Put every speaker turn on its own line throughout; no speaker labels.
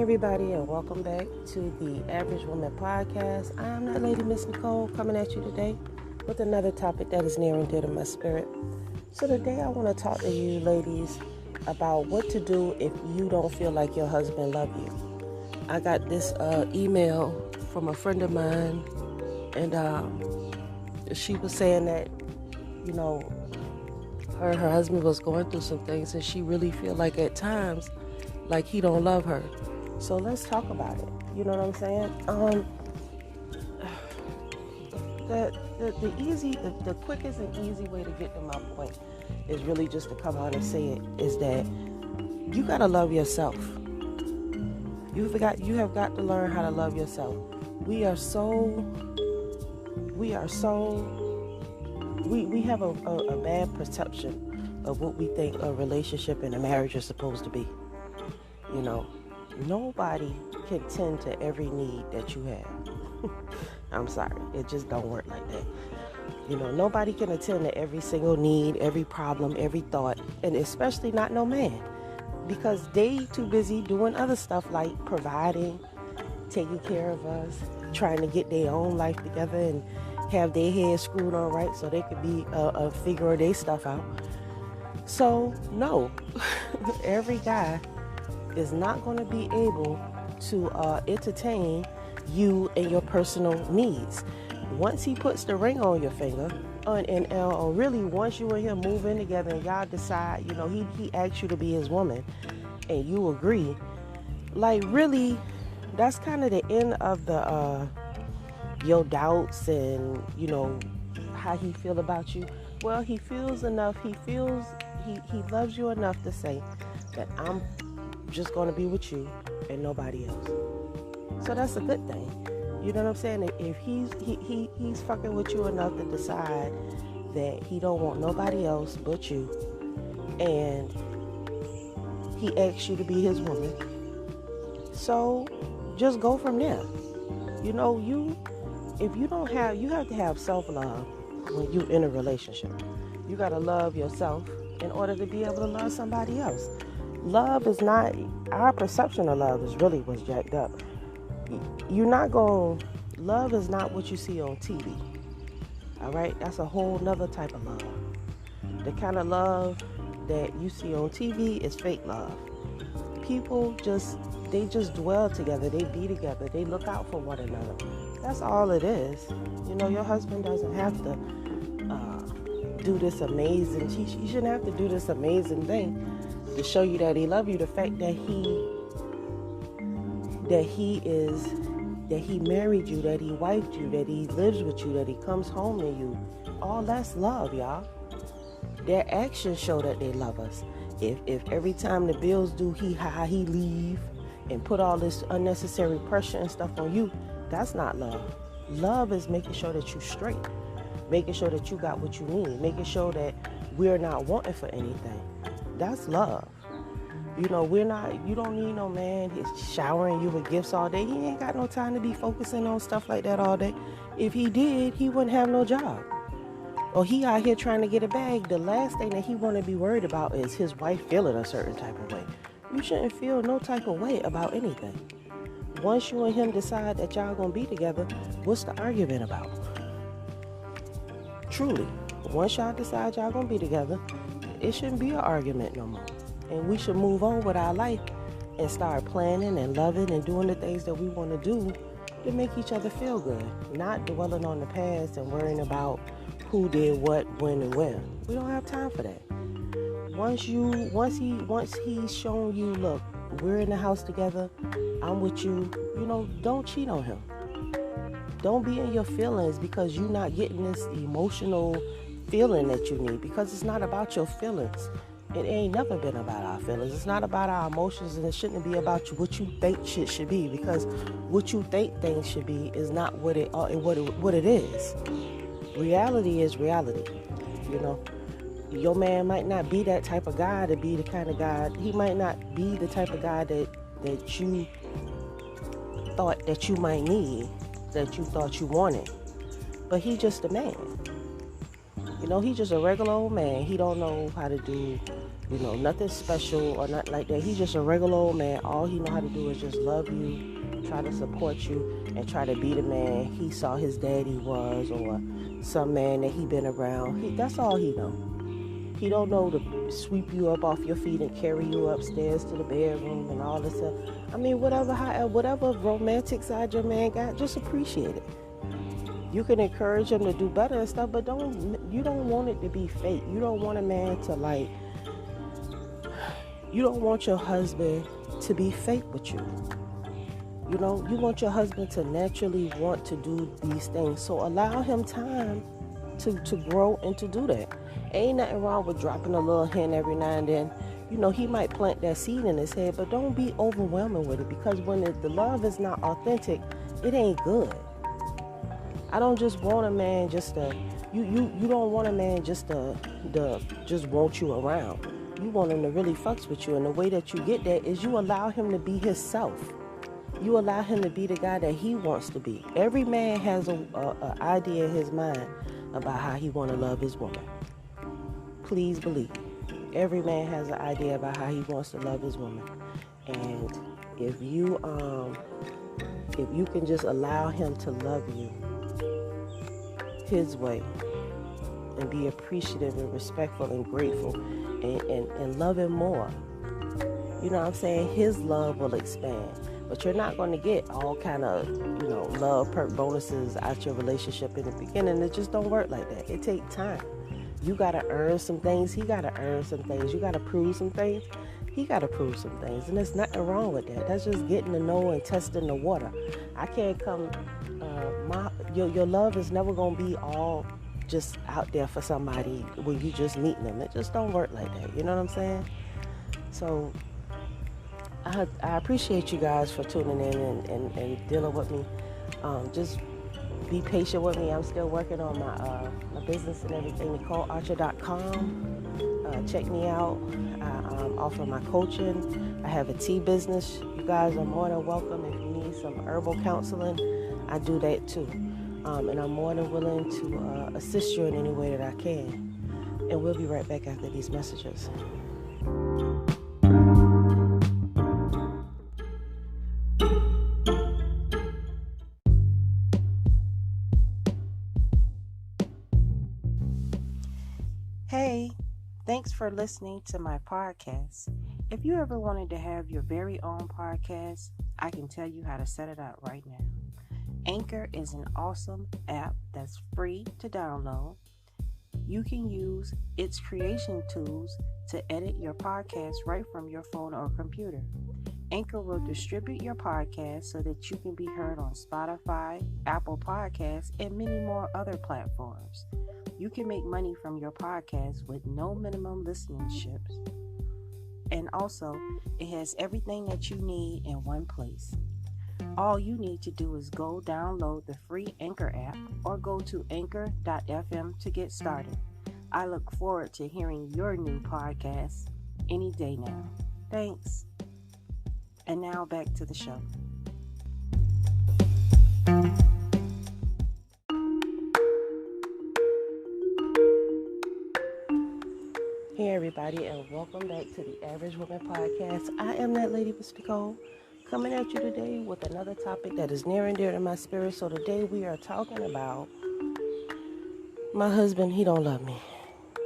Hey everybody, and welcome back to the Average Woman Podcast. I am that lady, Miss Nicole, coming at you today with another topic that is near and dear to my spirit. So today I want to talk to you ladies about what to do if you don't feel like your husband loves you. I got this email from a friend of mine, and she was saying that, you know, her husband was going through some things, and she really feel like at times like he don't love her. So let's talk about it. You know what I'm saying? The quickest and easy way to get to my point is really just to come out and say it, is that you gotta love yourself. You have got to learn how to love yourself. We have a bad perception of what we think a relationship and a marriage is supposed to be. You know, nobody can tend to every need that you have. I'm sorry, it just don't work like that. You know, nobody can attend to every single need, every problem, every thought, and especially not no man, because they too busy doing other stuff like providing, taking care of us, trying to get their own life together and have their head screwed on right so they could be figure their stuff out. So no, every guy is not going to be able to entertain you and your personal needs. Once he puts the ring on your finger, and really once you and him move in together and y'all decide, you know, he asks you to be his woman and you agree, like really, that's kind of the end of the your doubts and, you know, how he feel about you. Well, he feels enough, he loves you enough to say that I'm just going to be with you and nobody else. So that's a good thing. You know what I'm saying? If he's fucking with you enough to decide that he don't want nobody else but you, and he asks you to be his woman, so just go from there. You know, you have to have self-love when you in a relationship. You got to love yourself in order to be able to love somebody else. Love is not, our perception of love is really what's jacked up. Love is not what you see on TV. All right? That's a whole nother type of love. The kind of love that you see on TV is fake love. People just dwell together. They be together. They look out for one another. That's all it is. You know, your husband doesn't have to do this amazing, he shouldn't have to do this amazing thing to show you that he loves you. The fact that he married you, that he wifed you, that he lives with you, that he comes home to you, all that's love, y'all. Their actions show that they love us. If every time the bills due, he leave and put all this unnecessary pressure and stuff on you, that's not love. Love is making sure that you're straight, making sure that you got what you need, making sure that we're not wanting for anything. That's love. You know, you don't need no man he's showering you with gifts all day. He ain't got no time to be focusing on stuff like that all day. If he did, he wouldn't have no job. Or he out here trying to get a bag. The last thing that he want to be worried about is his wife feeling a certain type of way. You shouldn't feel no type of way about anything. Once you and him decide that y'all gonna be together, what's the argument about? Truly, once y'all decide y'all gonna be together, it shouldn't be an argument no more. And we should move on with our life and start planning and loving and doing the things that we want to do to make each other feel good. Not dwelling on the past and worrying about who did what, when, and where. We don't have time for that. Once he's shown you, look, we're in the house together, I'm with you, you know, don't cheat on him. Don't be in your feelings because you're not getting this emotional feeling that you need, because it's not about your feelings. It ain't never been about our feelings. It's not about our emotions, and it shouldn't be about what you think shit should be, because what you think things should be is not what it is. Reality is reality. You know, your man might not be that type of guy to be the kind of guy. He might not be the type of guy that you thought that you might need, that you thought you wanted. But he just a man. You know, he's just a regular old man. He don't know how to do You know, nothing special or nothing like that. He's just a regular old man. All he know how to do is just love you, try to support you, and try to be the man he saw his daddy was, or some man that he been around. That's all he know. He don't know to sweep you up off your feet and carry you upstairs to the bedroom and all this stuff. I mean, whatever romantic side your man got, just appreciate it. You can encourage him to do better and stuff, but you don't want it to be fake. You don't want a man to you don't want your husband to be fake with you. You know, you want your husband to naturally want to do these things. So allow him time to grow and to do that. Ain't nothing wrong with dropping a little hint every now and then. You know, he might plant that seed in his head, but don't be overwhelming with it, because when the love is not authentic, it ain't good. I don't just want a man just to, you don't want a man just to just want you around. You want him to really fucks with you, and the way that you get that is you allow him to be himself. You allow him to be the guy that he wants to be. Every man has a idea in his mind about how he want to love his woman. Please believe me. Every man has an idea about how he wants to love his woman. And if you can just allow him to love you his way, and be appreciative and respectful and grateful, and love him more, you know what I'm saying, his love will expand. But you're not going to get all kind of, love perk bonuses out your relationship in the beginning. It just don't work like that. It takes time. You got to earn some things. He got to earn some things. You got to prove some things. He got to prove some things. And there's nothing wrong with that. That's just getting to know and testing the water. I can't come, your love is never going to be all just out there for somebody when you just meeting them. It just don't work like that. You know what I'm saying? So I appreciate you guys for tuning in and dealing with me. Just be patient with me. I'm still working on my business and everything. NicoleArcher.com. Check me out. I offer my coaching. I have a tea business. You guys are more than welcome. If you need some herbal counseling, I do that too. And I'm more than willing to assist you in any way that I can. And we'll be right back after these messages. Hey, thanks for listening to my podcast. If you ever wanted to have your very own podcast, I can tell you how to set it up right now. Anchor is an awesome app that's free to download. You can use its creation tools to edit your podcast right from your phone or computer. Anchor will distribute your podcast so that you can be heard on Spotify, Apple Podcasts, and many more other platforms. You can make money from your podcast with no minimum listenerships. And also, it has everything that you need in one place. All you need to do is go download the free Anchor app or go to anchor.fm to get started. I look forward to hearing your new podcast any day now. Thanks. And now back to the show. Hey everybody, and welcome back to the Average Woman Podcast. I am that lady, Miss Nicole, coming at you today with another topic that is near and dear to my spirit. So today we are talking about my husband. He don't love me.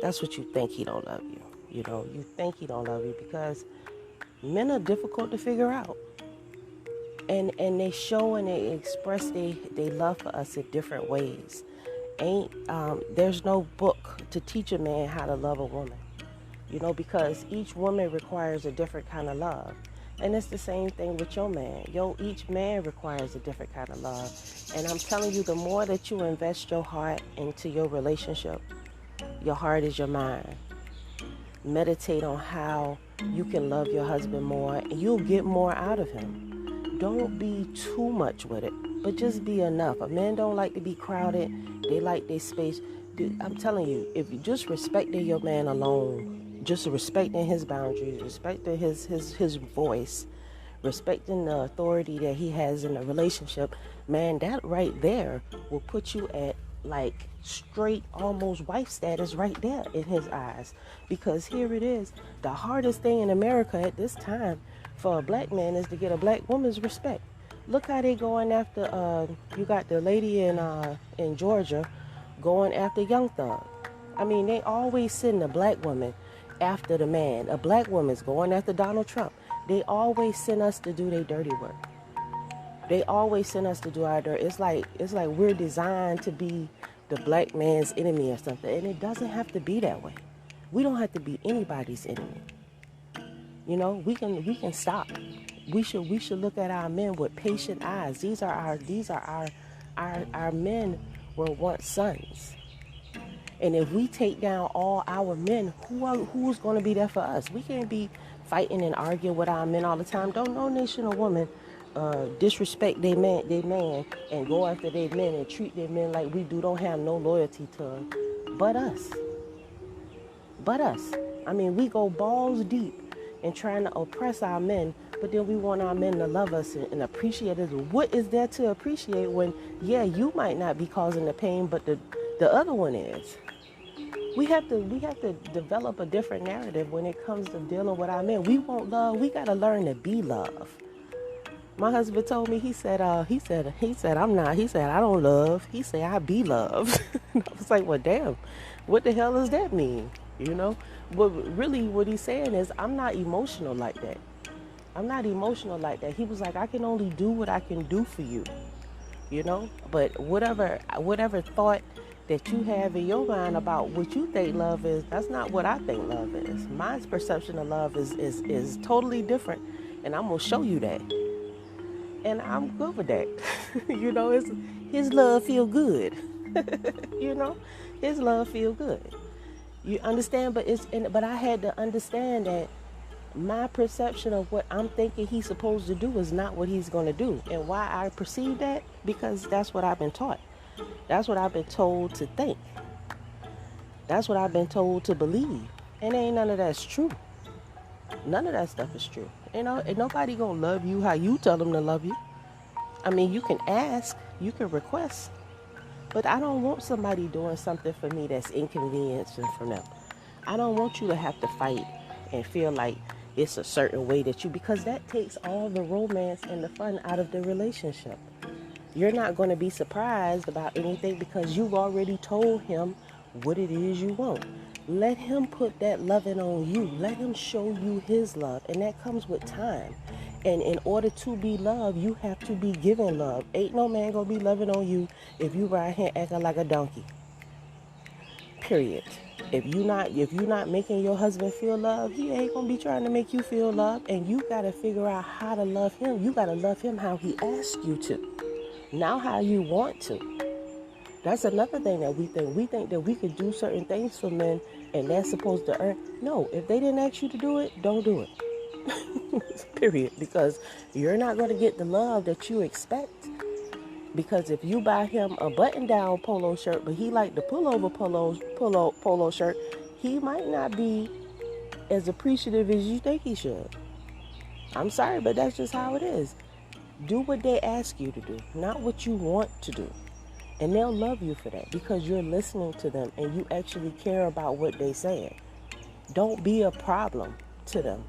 That's what you think, he don't love you. You know, you think he don't love you because men are difficult to figure out. And they show and they express they love for us in different ways. There's no book to teach a man how to love a woman. You know, because each woman requires a different kind of love. And it's the same thing with your man. Each man requires a different kind of love. And I'm telling you, the more that you invest your heart into your relationship, your heart is your mind. Meditate on how you can love your husband more, and you'll get more out of him. Don't be too much with it, but just be enough. A man don't like to be crowded. They like their space. Dude, I'm telling you, if you just respecting your man alone, just respecting his boundaries, respecting his voice, respecting the authority that he has in a relationship, man, that right there will put you at like straight almost wife status right there in his eyes. Because here it is, the hardest thing in America at this time for a black man is to get a black woman's respect. Look how they going after you got the lady in Georgia going after Young Thug. I mean, they always send a black woman after the man. A black woman's going after Donald Trump. They always send us to do their dirty work. They always send us to do our dirt. It's like we're designed to be the black man's enemy or something, and it doesn't have to be that way. We don't have to be anybody's enemy. You know, we can stop. We should look at our men with patient eyes. These are our men were once sons. And if we take down all our men, who's going to be there for us? We can't be fighting and arguing with our men all the time. Don't no nation or woman disrespect their man and go after their men and treat their men like we do. Don't have no loyalty to them, but us. I mean, we go balls deep in trying to oppress our men, but then we want our men to love us and appreciate us. What is there to appreciate when, yeah, you might not be causing the pain, but the other one is. We have to develop a different narrative when it comes to dealing with our men. We want love. We got to learn to be love. My husband told me, he said, I'm not. He said, I don't love. He said, I be love. I was like, well, damn, what the hell does that mean? You know, but really what he's saying is, I'm not emotional like that. I'm not emotional like that. He was like, I can only do what I can do for you, you know, but whatever thought that you have in your mind about what you think love is, that's not what I think love is. My perception of love is totally different, and I'm gonna show you that. And I'm good with that. You know, his love feel good. You know, his love feel good. You understand? But I had to understand that my perception of what I'm thinking he's supposed to do is not what he's going to do. And why I perceive that? Because that's what I've been taught. That's what I've been told to think. That's what I've been told to believe. And ain't none of that's true. None of that stuff is true. You know, and nobody gonna love you how you tell them to love you. I mean, you can ask, you can request, but I don't want somebody doing something for me that's inconveniencing for them. I don't want you to have to fight and feel like it's a certain way that because that takes all the romance and the fun out of the relationship. You're not going to be surprised about anything because you've already told him what it is you want. Let him put that loving on you. Let him show you his love. And that comes with time. And in order to be loved, you have to be given love. Ain't no man gonna be loving on you if you right here acting like a donkey. Period. If you not making your husband feel love, he ain't gonna be trying to make you feel love. And you gotta figure out how to love him. You gotta love him how he asks you to. Not how you want to. That's another thing that we think. We think that we could do certain things for men and they're supposed to earn. No, if they didn't ask you to do it, don't do it. Period. Because you're not going to get the love that you expect. Because if you buy him a button-down polo shirt, but he like the pullover polo shirt, he might not be as appreciative as you think he should. I'm sorry, but that's just how it is. Do what they ask you to do, not what you want to do. And they'll love you for that because you're listening to them and you actually care about what they're saying. Don't be a problem to them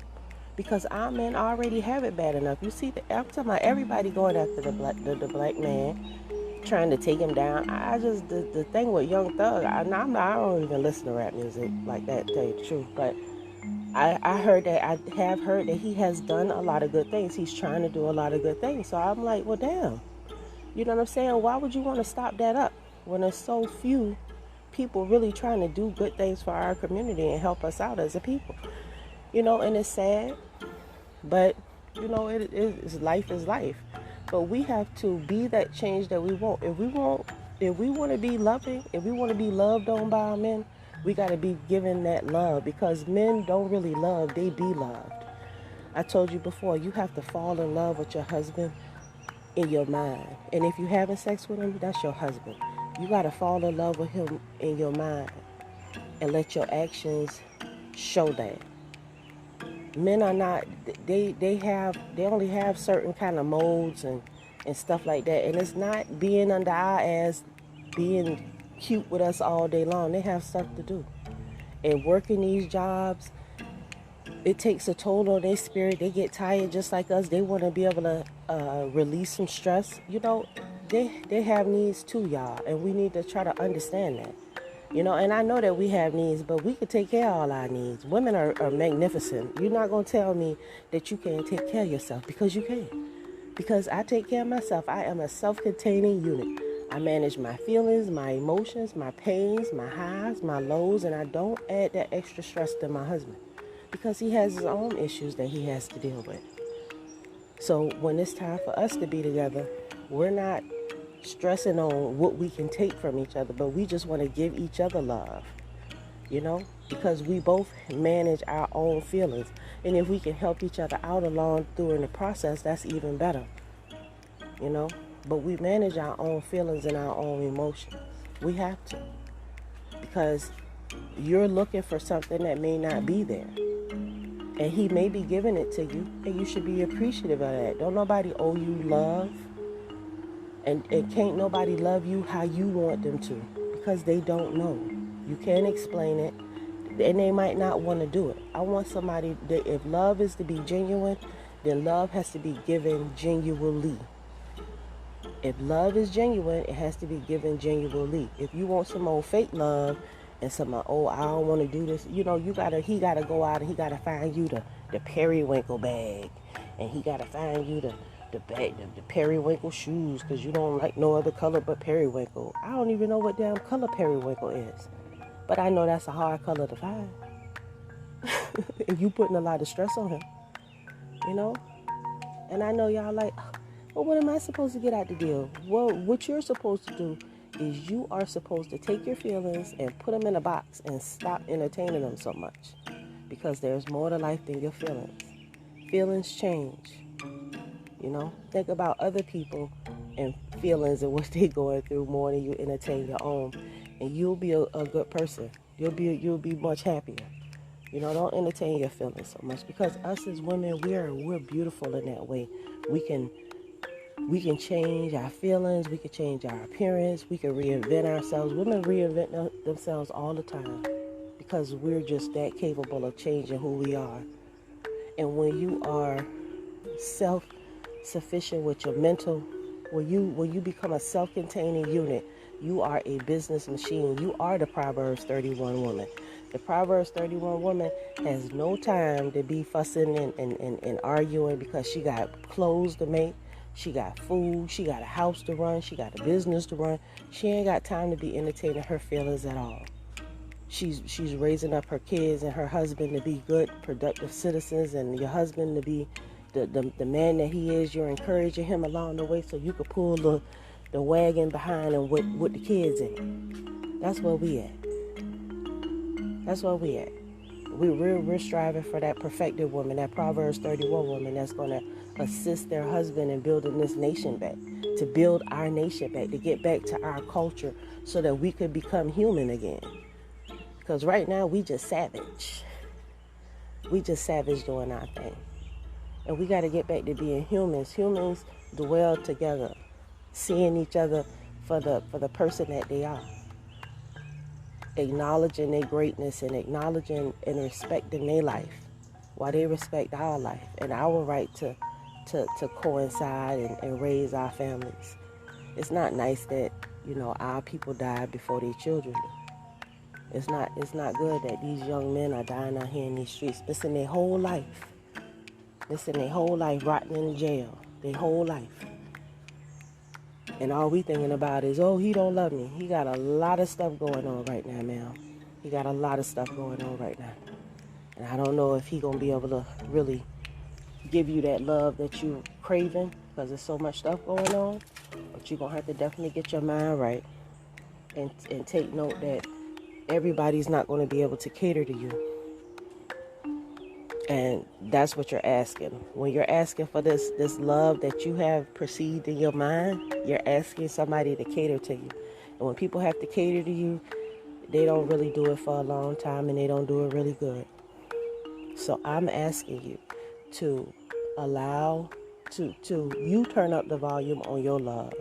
because our men already have it bad enough. You see, I'm talking about everybody going after the black man, trying to take him down. The thing with Young Thug, I don't even listen to rap music like that, to tell you the truth. But I have heard that he has done a lot of good things. He's trying to do a lot of good things. So I'm like, well, damn. You know what I'm saying? Why would you want to stop that up when there's so few people really trying to do good things for our community and help us out as a people? You know, and it's sad, but, you know, life is life. But we have to be that change that we want. If we want to be loving, if we want to be loved on by our men, we got to be given that love because men don't really love, they be loved. I told you before, you have to fall in love with your husband in your mind. And if you're having sex with him, that's your husband. You got to fall in love with him in your mind and let your actions show that. Men are not, they only have certain kind of modes and stuff like that. And it's not being under our ass, being cute with us all day long. They have stuff to do. And working these jobs, it takes a toll on their spirit. They get tired just like us. They want to be able to release some stress. They have needs too, y'all. And we need to try to understand that. And I know that we have needs, but we can take care of all our needs. Women are magnificent. You're not going to tell me that you can't take care of yourself, because you can. Because I take care of myself. I am a self-containing unit. I manage my feelings, my emotions, my pains, my highs, my lows, and I don't add that extra stress to my husband, because he has his own issues that he has to deal with. So when it's time for us to be together, we're not stressing on what we can take from each other, but we just want to give each other love, because we both manage our own feelings. And if we can help each other out along during the process, that's even better, But we manage our own feelings and our own emotions. We have to, because you're looking for something that may not be there. And he may be giving it to you, and you should be appreciative of that. Don't nobody owe you love. And can't nobody love you how you want them to, because they don't know. You can't explain it, and they might not want to do it. I want somebody that, if love is to be genuine, then love has to be given genuinely. If love is genuine, it has to be given genuinely. If you want some old fake love and some I don't want to do this, he gotta go out and he gotta find you the periwinkle bag, and he gotta find you the periwinkle shoes, because you don't like no other color but periwinkle. I don't even know what damn color periwinkle is, but I know that's a hard color to find. And you putting a lot of stress on him, and I know y'all like, well, what am I supposed to get out the deal? Well, what you're supposed to do is you are supposed to take your feelings and put them in a box and stop entertaining them so much, because there's more to life than your feelings. Feelings change. Think about other people and feelings and what they're going through more than you entertain your own, and you'll be a good person. You'll be much happier. Don't entertain your feelings so much, because us as women, we're beautiful in that way. We can change our feelings. We can change our appearance. We can reinvent ourselves. Women reinvent themselves all the time, because we're just that capable of changing who we are. And when you are self-sufficient with your mental, when you become a self-containing unit, you are a business machine. You are the Proverbs 31 woman. The Proverbs 31 woman has no time to be fussing and arguing, because she got clothes to make, she got food, she got a house to run, she got a business to run. She ain't got time to be entertaining her feelings at all. She's raising up her kids and her husband to be good, productive citizens, and your husband to be the man that he is. You're encouraging him along the way so you can pull the wagon behind him with the kids in. That's where we at. That's where we at. We're striving for that perfected woman, that Proverbs 31 woman that's going to assist their husband in building this nation back, to build our nation back, to get back to our culture so that we could become human again. Because right now we just savage. We just savage doing our thing. And we got to get back to being humans. Humans dwell together, seeing each other for the person that they are. Acknowledging their greatness and acknowledging and respecting their life while they respect our life and our right to coincide and raise our families. It's not nice that, our people die before their children do. It's not good that these young men are dying out here in these streets, missing their whole life. Rotting in jail, their whole life. And all we thinking about is, he don't love me. He got a lot of stuff going on right now, ma'am. He got a lot of stuff going on right now. And I don't know if he going to be able to really give you that love that you craving, because there's so much stuff going on. But you're going to have to definitely get your mind right and take note that everybody's not going to be able to cater to you. And that's what you're asking. When you're asking for this love that you have perceived in your mind, you're asking somebody to cater to you. And when people have to cater to you, they don't really do it for a long time, and they don't do it really good. So I'm asking you to allow, to you turn up the volume on your love.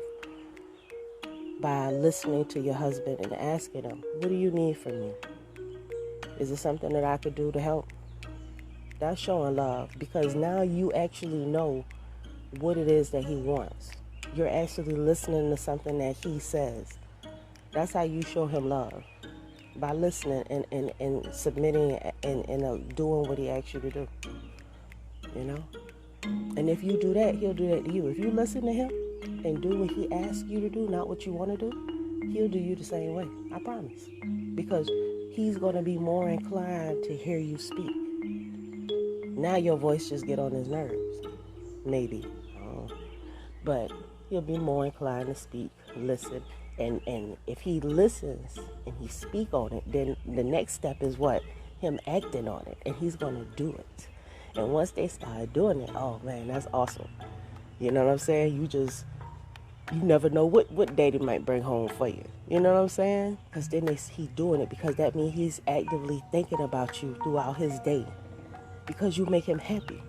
by listening to your husband and asking him, what do you need from me? Is it something that I could do to help? That's showing love, because now you actually know what it is that he wants. You're actually listening to something that he says. That's how you show him love, by listening and submitting and doing what he asks you to do. You know? And if you do that, he'll do that to you. If you listen to him and do what he asks you to do, not what you want to do, he'll do you the same way. I promise. Because he's going to be more inclined to hear you speak. Now your voice just get on his nerves. Maybe. But he'll be more inclined to speak, listen. And if he listens and he speak on it, then the next step is what? Him acting on it. And he's going to do it. And once they start doing it, oh man, that's awesome. You know what I'm saying? You never know what day they might bring home for you. You know what I'm saying? Because then he's doing it, because that means he's actively thinking about you throughout his day, because you make him happy.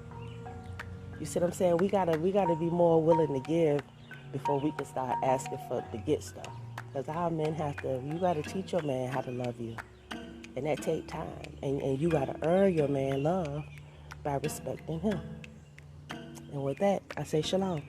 You see what I'm saying? We gotta be more willing to give before we can start asking to get stuff. Because our men you gotta teach your man how to love you. And that take time. And you gotta earn your man love by respecting him. And with that, I say shalom.